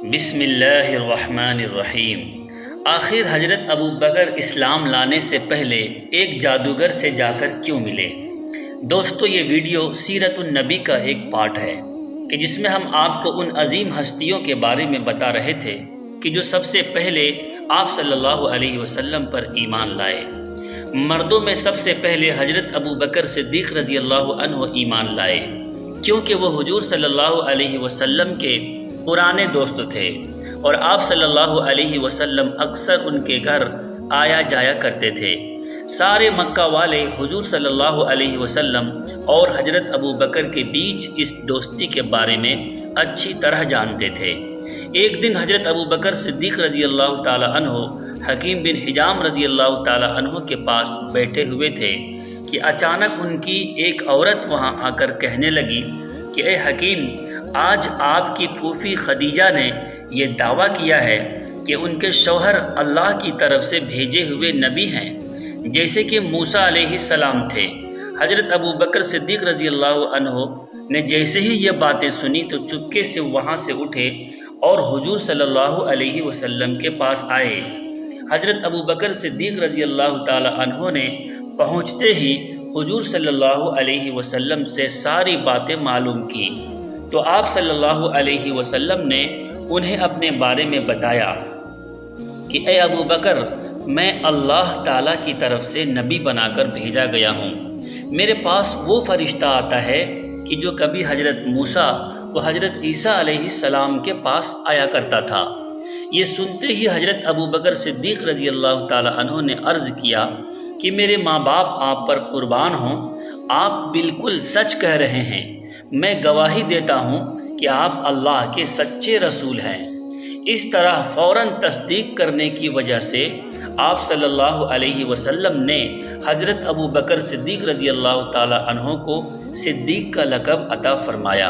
بسم اللہ الرحمن الرحیم۔ آخر حضرت ابو بکر اسلام لانے سے پہلے ایک جادوگر سے جا کر کیوں ملے؟ دوستو، یہ ویڈیو سیرت النبی کا ایک پارٹ ہے کہ جس میں ہم آپ کو ان عظیم ہستیوں کے بارے میں بتا رہے تھے کہ جو سب سے پہلے آپ صلی اللہ علیہ وسلم پر ایمان لائے۔ مردوں میں سب سے پہلے حضرت ابو بکر صدیق رضی اللہ عنہ ایمان لائے، کیونکہ وہ حضور صلی اللہ علیہ وسلم کے پرانے دوست تھے اور آپ صلی اللہ علیہ وسلم اکثر ان کے گھر آیا جایا کرتے تھے۔ سارے مکہ والے حضور صلی اللہ علیہ وسلم اور حضرت ابو بکر کے بیچ اس دوستی کے بارے میں اچھی طرح جانتے تھے۔ ایک دن حضرت ابو بکر صدیق رضی اللہ تعالی عنہ حکیم بن حجام رضی اللہ تعالی عنہ کے پاس بیٹھے ہوئے تھے کہ اچانک ان کی ایک عورت وہاں آ کر کہنے لگی کہ اے حکیم، آج آپ کی پھوپھی خدیجہ نے یہ دعویٰ کیا ہے کہ ان کے شوہر اللہ کی طرف سے بھیجے ہوئے نبی ہیں، جیسے کہ موسیٰ علیہ السلام تھے۔ حضرت ابو بکر صدیق رضی اللہ عنہ نے جیسے ہی یہ باتیں سنی تو چپکے سے وہاں سے اٹھے اور حضور صلی اللہ علیہ وسلم کے پاس آئے۔ حضرت ابو بکر صدیق رضی اللہ تعالی عنہ نے پہنچتے ہی حضور صلی اللہ علیہ وسلم سے ساری باتیں معلوم کی تو آپ صلی اللہ علیہ وسلم نے انہیں اپنے بارے میں بتایا کہ اے ابو بکر، میں اللہ تعالیٰ کی طرف سے نبی بنا کر بھیجا گیا ہوں۔ میرے پاس وہ فرشتہ آتا ہے کہ جو کبھی حضرت موسیٰ و حضرت عیسیٰ علیہ السلام کے پاس آیا کرتا تھا۔ یہ سنتے ہی حضرت ابو بکر صدیق رضی اللہ تعالی عنہ نے عرض کیا کہ میرے ماں باپ آپ پر قربان ہوں، آپ بالکل سچ کہہ رہے ہیں۔ میں گواہی دیتا ہوں کہ آپ اللہ کے سچے رسول ہیں۔ اس طرح فوراً تصدیق کرنے کی وجہ سے آپ صلی اللہ علیہ وسلم نے حضرت ابو بکر صدیق رضی اللہ تعالی عنہ کو صدیق کا لقب عطا فرمایا۔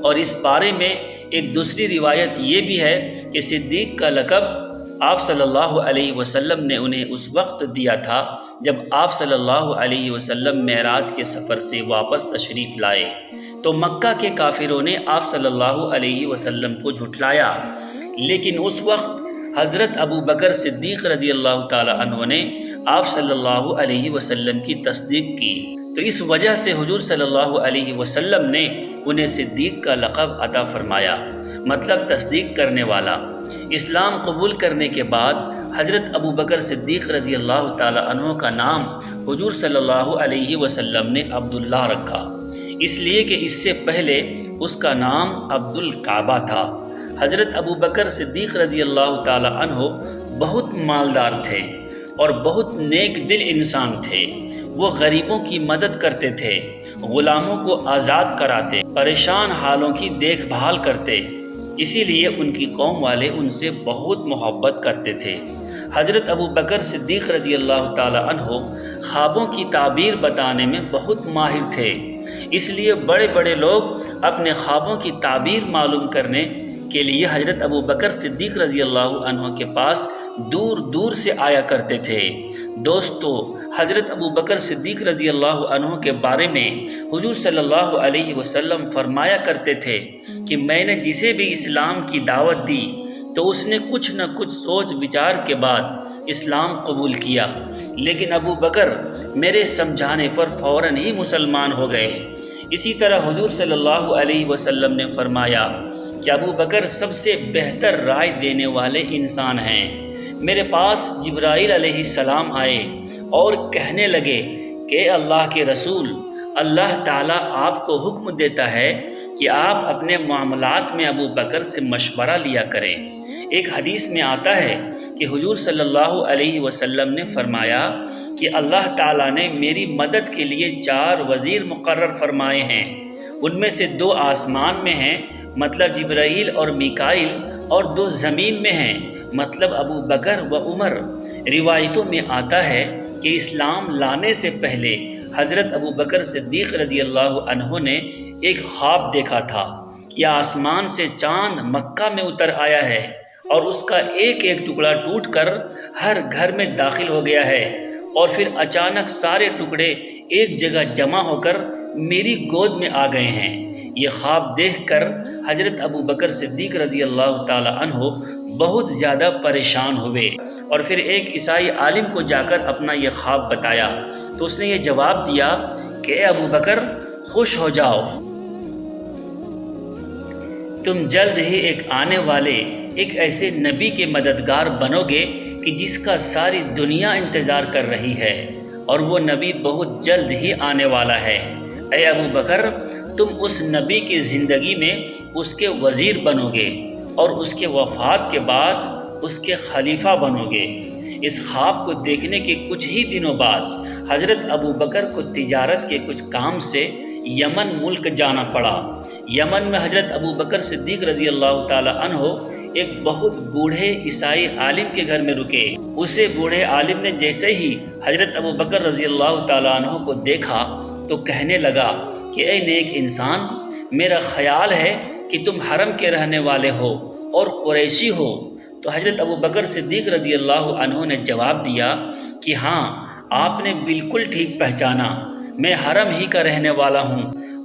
اور اس بارے میں ایک دوسری روایت یہ بھی ہے کہ صدیق کا لقب آپ صلی اللہ علیہ وسلم نے انہیں اس وقت دیا تھا جب آپ صلی اللہ علیہ وسلم معراج کے سفر سے واپس تشریف لائے تو مکہ کے کافروں نے آپ صلی اللہ علیہ وسلم کو جھٹلایا، لیکن اس وقت حضرت ابو بکر صدیق رضی اللہ تعالی عنہ نے آپ صلی اللہ علیہ وسلم کی تصدیق کی، تو اس وجہ سے حضور صلی اللہ علیہ وسلم نے انہیں صدیق کا لقب عطا فرمایا، مطلب تصدیق کرنے والا۔ اسلام قبول کرنے کے بعد حضرت ابو بکر صدیق رضی اللہ تعالی عنہ کا نام حضور صلی اللہ علیہ وسلم نے عبداللہ رکھا، اس لیے کہ اس سے پہلے اس کا نام عبد الکعبہ تھا۔ حضرت ابو بکر صدیق رضی اللہ تعالی عنہ بہت مالدار تھے اور بہت نیک دل انسان تھے۔ وہ غریبوں کی مدد کرتے تھے، غلاموں کو آزاد کراتے، پریشان حالوں کی دیکھ بھال کرتے، اسی لیے ان کی قوم والے ان سے بہت محبت کرتے تھے۔ حضرت ابو بکر صدیق رضی اللہ تعالی عنہ خوابوں کی تعبیر بتانے میں بہت ماہر تھے، اس لیے بڑے بڑے لوگ اپنے خوابوں کی تعبیر معلوم کرنے کے لیے حضرت ابو بکر صدیق رضی اللہ عنہ کے پاس دور دور سے آیا کرتے تھے۔ دوستو، حضرت ابو بکر صدیق رضی اللہ عنہ کے بارے میں حضور صلی اللہ علیہ وسلم فرمایا کرتے تھے کہ میں نے جسے بھی اسلام کی دعوت دی تو اس نے کچھ نہ کچھ سوچ وچار کے بعد اسلام قبول کیا، لیکن ابو بکر میرے سمجھانے پر فوراً ہی مسلمان ہو گئے۔ اسی طرح حضور صلی اللہ علیہ وسلم نے فرمایا کہ ابو بکر سب سے بہتر رائے دینے والے انسان ہیں۔ میرے پاس جبرائیل علیہ السلام آئے اور کہنے لگے کہ اے اللہ کے رسول، اللہ تعالیٰ آپ کو حکم دیتا ہے کہ آپ اپنے معاملات میں ابو بکر سے مشورہ لیا کریں۔ ایک حدیث میں آتا ہے کہ حضور صلی اللہ علیہ وسلم نے فرمایا کہ اللہ تعالیٰ نے میری مدد کے لیے 4 وزیر مقرر فرمائے ہیں، ان میں سے 2 آسمان میں ہیں، مطلب جبرائیل اور میکائیل، اور 2 زمین میں ہیں، مطلب ابو بکر و عمر۔ روایتوں میں آتا ہے کہ اسلام لانے سے پہلے حضرت ابو بکر صدیق رضی اللہ عنہ نے ایک خواب دیکھا تھا کہ آسمان سے چاند مکہ میں اتر آیا ہے اور اس کا ایک ایک ٹکڑا ٹوٹ کر ہر گھر میں داخل ہو گیا ہے، اور پھر اچانک سارے ٹکڑے ایک جگہ جمع ہو کر میری گود میں آ گئے ہیں۔ یہ خواب دیکھ کر حضرت ابو بکر صدیق رضی اللہ تعالی عنہ بہت زیادہ پریشان ہوئے اور پھر ایک عیسائی عالم کو جا کر اپنا یہ خواب بتایا تو اس نے یہ جواب دیا کہ اے ابو بکر خوش ہو جاؤ، تم جلد ہی ایک آنے والے ایک ایسے نبی کے مددگار بنو گے کہ جس کا ساری دنیا انتظار کر رہی ہے، اور وہ نبی بہت جلد ہی آنے والا ہے۔ اے ابو بکر، تم اس نبی کی زندگی میں اس کے وزیر بنو گے اور اس کے وفات کے بعد اس کے خلیفہ بنو گے۔ اس خواب کو دیکھنے کے کچھ ہی دنوں بعد حضرت ابو بکر کو تجارت کے کچھ کام سے یمن ملک جانا پڑا۔ یمن میں حضرت ابو بکر صدیق رضی اللہ تعالی عنہ ایک بہت بوڑھے عیسائی عالم کے گھر میں رکے۔ اسے بوڑھے عالم نے جیسے ہی حضرت ابو بکر رضی اللہ تعالی عنہ کو دیکھا تو کہنے لگا کہ اے نیک انسان، میرا خیال ہے کہ تم حرم کے رہنے والے ہو اور قریشی ہو۔ تو حضرت ابو بکر صدیق رضی اللہ عنہ نے جواب دیا کہ ہاں، آپ نے بالکل ٹھیک پہچانا، میں حرم ہی کا رہنے والا ہوں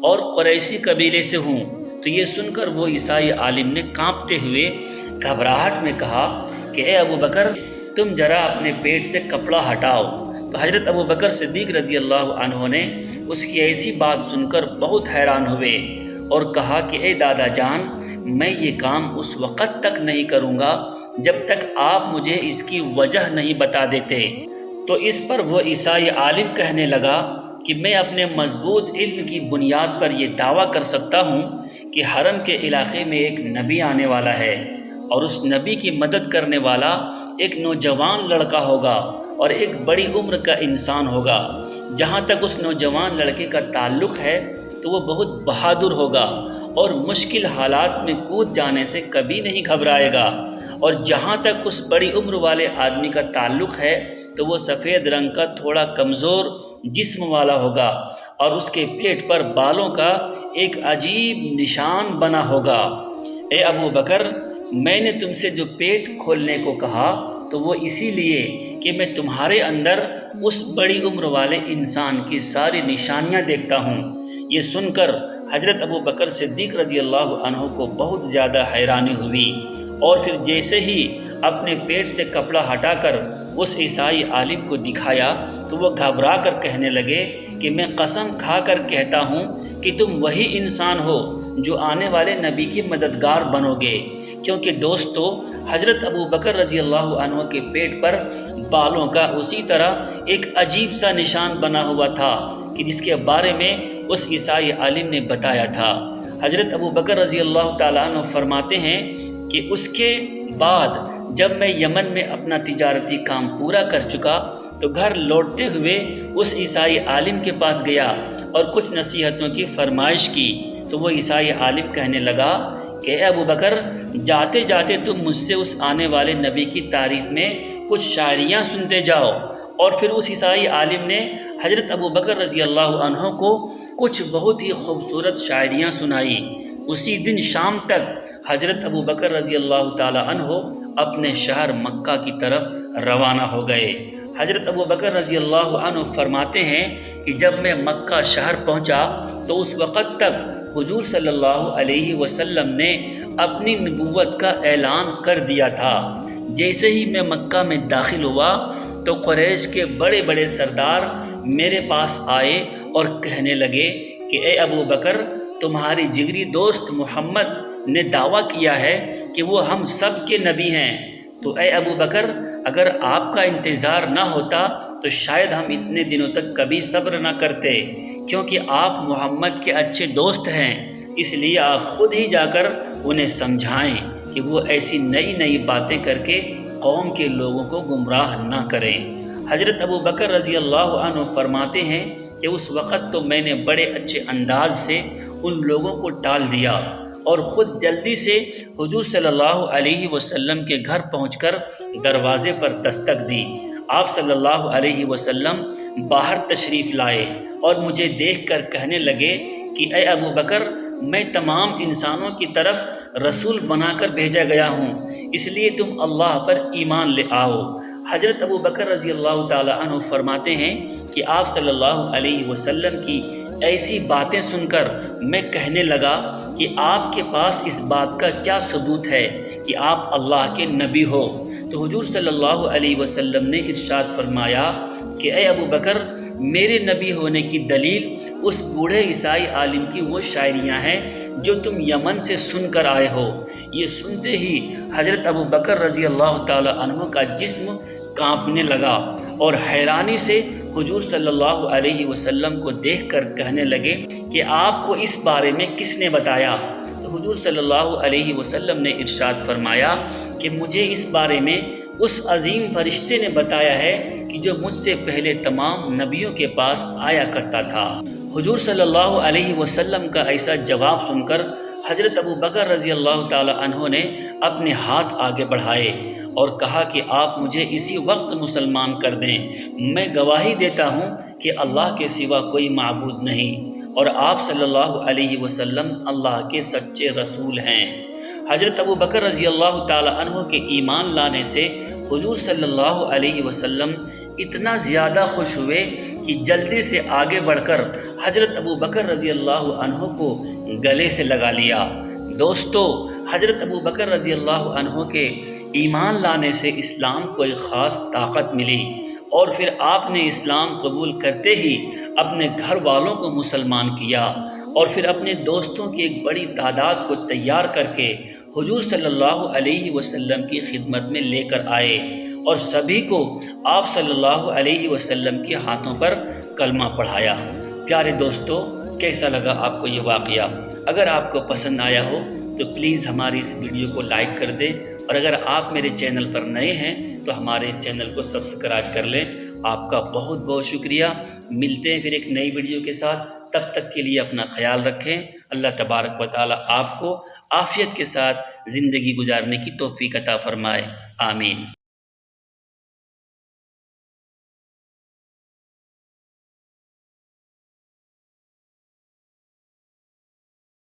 اور قریشی قبیلے سے ہوں۔ تو یہ سن کر وہ عیسائی عالم نے کانپتے ہوئے گھبراہٹ میں کہا کہ اے ابو بکر، تم ذرا اپنے پیٹ سے کپڑا ہٹاؤ۔ تو حضرت ابو بکر صدیق رضی اللہ عنہ نے اس کی ایسی بات سن کر بہت حیران ہوئے اور کہا کہ اے دادا جان، میں یہ کام اس وقت تک نہیں کروں گا جب تک آپ مجھے اس کی وجہ نہیں بتا دیتے۔ تو اس پر وہ عیسائی عالم کہنے لگا کہ میں اپنے مضبوط علم کی بنیاد پر یہ دعویٰ کر سکتا ہوں کہ حرم کے علاقے میں ایک نبی آنے والا ہے، اور اس نبی کی مدد کرنے والا ایک نوجوان لڑکا ہوگا اور ایک بڑی عمر کا انسان ہوگا۔ جہاں تک اس نوجوان لڑکے کا تعلق ہے تو وہ بہت بہادر ہوگا اور مشکل حالات میں کود جانے سے کبھی نہیں گھبرائے گا، اور جہاں تک اس بڑی عمر والے آدمی کا تعلق ہے تو وہ سفید رنگ کا تھوڑا کمزور جسم والا ہوگا اور اس کے پیٹ پر بالوں کا ایک عجیب نشان بنا ہوگا۔ اے ابو بکر، میں نے تم سے جو پیٹ کھولنے کو کہا تو وہ اسی لیے کہ میں تمہارے اندر اس بڑی عمر والے انسان کی ساری نشانیاں دیکھتا ہوں۔ یہ سن کر حضرت ابو بکر صدیق رضی اللہ عنہ کو بہت زیادہ حیرانی ہوئی، اور پھر جیسے ہی اپنے پیٹ سے کپڑا ہٹا کر اس عیسائی عالم کو دکھایا تو وہ گھبرا کر کہنے لگے کہ میں قسم کھا کر کہتا ہوں کہ تم وہی انسان ہو جو آنے والے نبی کی مددگار بنو گے، کیونکہ دوستو، حضرت ابو بکر رضی اللہ عنہ کے پیٹ پر بالوں کا اسی طرح ایک عجیب سا نشان بنا ہوا تھا کہ جس کے بارے میں اس عیسائی عالم نے بتایا تھا۔ حضرت ابو بکر رضی اللہ تعالیٰ عنہ فرماتے ہیں کہ اس کے بعد جب میں یمن میں اپنا تجارتی کام پورا کر چکا تو گھر لوٹتے ہوئے اس عیسائی عالم کے پاس گیا اور کچھ نصیحتوں کی فرمائش کی۔ تو وہ عیسائی عالم کہنے لگا کہ اے ابو بکر، جاتے جاتے تم مجھ سے اس آنے والے نبی کی تعریف میں کچھ شاعریاں سنتے جاؤ۔ اور پھر اس عیسائی عالم نے حضرت ابو بکر رضی اللہ عنہ کو کچھ بہت ہی خوبصورت شاعریاں سنائی۔ اسی دن شام تک حضرت ابو بکر رضی اللہ تعالی عنہ اپنے شہر مکہ کی طرف روانہ ہو گئے۔ حضرت ابو بکر رضی اللہ عنہ فرماتے ہیں کہ جب میں مکہ شہر پہنچا تو اس وقت تک حضور صلی اللہ علیہ وسلم نے اپنی نبوت کا اعلان کر دیا تھا۔ جیسے ہی میں مکہ میں داخل ہوا تو قریش کے بڑے بڑے سردار میرے پاس آئے اور کہنے لگے کہ اے ابو بکر، تمہاری جگری دوست محمد نے دعویٰ کیا ہے کہ وہ ہم سب کے نبی ہیں۔ تو اے ابو بکر، اگر آپ کا انتظار نہ ہوتا تو شاید ہم اتنے دنوں تک کبھی صبر نہ کرتے، کیونکہ آپ محمد کے اچھے دوست ہیں، اس لیے آپ خود ہی جا کر انہیں سمجھائیں کہ وہ ایسی نئی نئی باتیں کر کے قوم کے لوگوں کو گمراہ نہ کریں۔ حضرت ابو بکر رضی اللہ عنہ فرماتے ہیں کہ اس وقت تو میں نے بڑے اچھے انداز سے ان لوگوں کو ٹال دیا اور خود جلدی سے حضور صلی اللہ علیہ وسلم کے گھر پہنچ کر دروازے پر دستک دی۔ آپ صلی اللہ علیہ وسلم باہر تشریف لائے اور مجھے دیکھ کر کہنے لگے کہ اے ابو بکر، میں تمام انسانوں کی طرف رسول بنا کر بھیجا گیا ہوں، اس لیے تم اللہ پر ایمان لے آؤ۔ حضرت ابو بکر رضی اللہ تعالی عنہ فرماتے ہیں کہ آپ صلی اللہ علیہ وسلم کی ایسی باتیں سن کر میں کہنے لگا کہ آپ کے پاس اس بات کا کیا ثبوت ہے کہ آپ اللہ کے نبی ہو؟ تو حضور صلی اللہ علیہ وسلم نے ارشاد فرمایا کہ اے ابو بکر، میرے نبی ہونے کی دلیل اس بوڑھے عیسائی عالم کی وہ شاعریاں ہیں جو تم یمن سے سن کر آئے ہو۔ یہ سنتے ہی حضرت ابو بکر رضی اللہ تعالی عنہ کا جسم کانپنے لگا اور حیرانی سے حضور صلی اللہ علیہ وسلم کو دیکھ کر کہنے لگے کہ آپ کو اس بارے میں کس نے بتایا؟ تو حضور صلی اللہ علیہ وسلم نے ارشاد فرمایا کہ مجھے اس بارے میں اس عظیم فرشتے نے بتایا ہے کہ جو مجھ سے پہلے تمام نبیوں کے پاس آیا کرتا تھا۔ حضور صلی اللہ علیہ وسلم کا ایسا جواب سن کر حضرت ابو بکر رضی اللہ تعالی عنہ نے اپنے ہاتھ آگے بڑھائے اور کہا کہ آپ مجھے اسی وقت مسلمان کر دیں، میں گواہی دیتا ہوں کہ اللہ کے سوا کوئی معبود نہیں اور آپ صلی اللہ علیہ وسلم اللہ کے سچے رسول ہیں۔ حضرت ابو بکر رضی اللہ تعالی عنہ کے ایمان لانے سے حضور صلی اللہ علیہ وسلم اتنا زیادہ خوش ہوئے کہ جلدی سے آگے بڑھ کر حضرت ابو بکر رضی اللہ عنہ کو گلے سے لگا لیا۔ دوستو، حضرت ابو بکر رضی اللہ عنہ کے ایمان لانے سے اسلام کو ایک خاص طاقت ملی اور پھر آپ نے اسلام قبول کرتے ہی اپنے گھر والوں کو مسلمان کیا اور پھر اپنے دوستوں کی ایک بڑی تعداد کو تیار کر کے حضور صلی اللہ علیہ وسلم کی خدمت میں لے کر آئے اور سبھی کو آپ صلی اللہ علیہ وسلم کے ہاتھوں پر کلمہ پڑھایا۔ پیارے دوستو، کیسا لگا آپ کو یہ واقعہ؟ اگر آپ کو پسند آیا ہو تو پلیز ہماری اس ویڈیو کو لائک کر دیں، اور اگر آپ میرے چینل پر نئے ہیں تو ہمارے اس چینل کو سبسکرائب کر لیں۔ آپ کا بہت بہت شکریہ۔ ملتے ہیں پھر ایک نئی ویڈیو کے ساتھ، تب تک کے لیے اپنا خیال رکھیں۔ اللہ تبارک و تعالی آپ کو عافیت کے ساتھ زندگی گزارنے کی توفیق عطا فرمائے، آمین۔